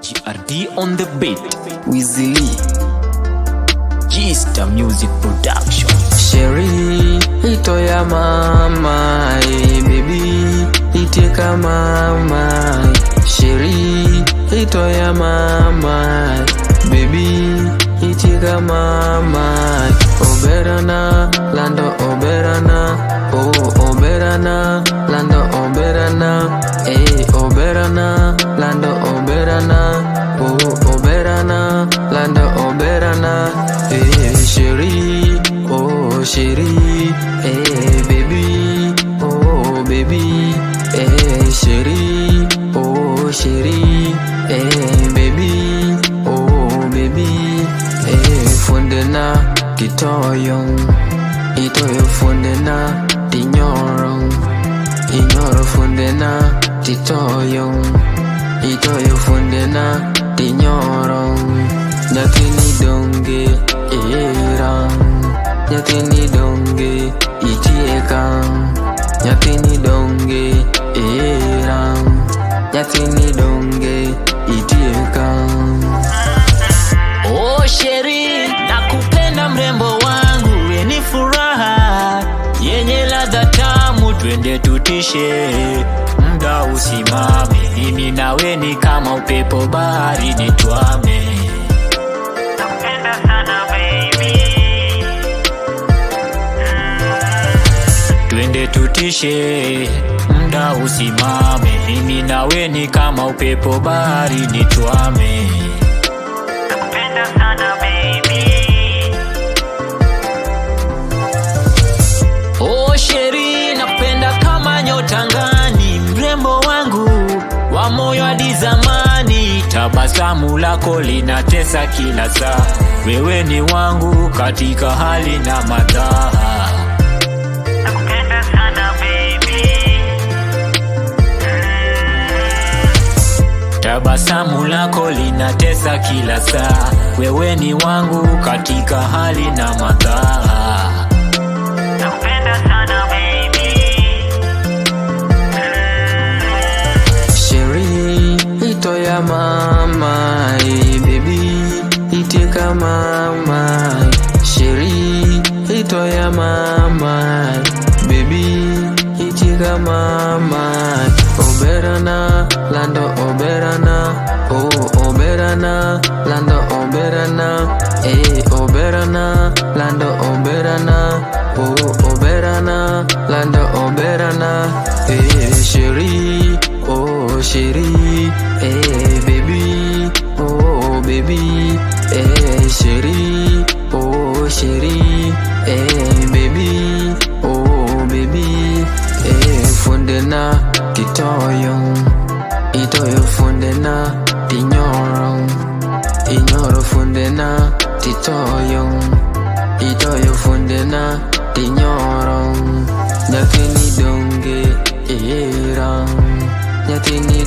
GRD on the beat, Wizzy Gista Music Production. Sherry, ito ya mama, baby, itika mama. Sherry, ito ya mama, baby, itika mama. Oberana, lando oberana, oh oberana, lando oberana, oberana, lando oberana, oh oberana, lando oberana, Sherry, oh Sherry, baby, oh baby, Sherry, oh Sherry, baby, oh baby, fundena kitoyong, itoyo fundena tinyorong, inyoro fundena titoyong, itoyo fundena tinyorong, nyakini donge erang, nyakini donge itiekang, nyakini donge erang, nyakini donge itiekang. Oh Sherry, nakupenda mrembo wangu, we ni furaha yenye ladha tamu, twende tutishe muda usimame, mimi nawe ni kama upepo bahari nitwame. Nakupenda sana baby, twende tutishe muda usimame, mimi nawe ni kama upepo bahari nitwame. Nakupenda sana baby. Oh Sherry, nakupenda kama nyota angani, mrembo wangu wa moyo hadi zamani, tabasamu lako linatesa kila saa, wewe ni wangu katika hali na madhaa. Nakupenda sana baby, tabasamu lako linatesa kila saa, wewe ni wangu katika hali na madhaa. Nakupenda sana baby. Sherry, ito ya mama, baby, itika mama. Sherry, ito ya mama, baby, itika mama. Oberana, lando oberana, oh oberana, lando oberana, oberana, lando oberana, oh oberana, lando oberana, Sherry, oh Sherry, baby, oh baby, Sherry, oh Sherry, baby, oh baby, fundena kitoyong, itoyo fundena tinyorong, inyoro fundena titoyong, itoyo fundena tinyorong, nyakini donge erang, nyakini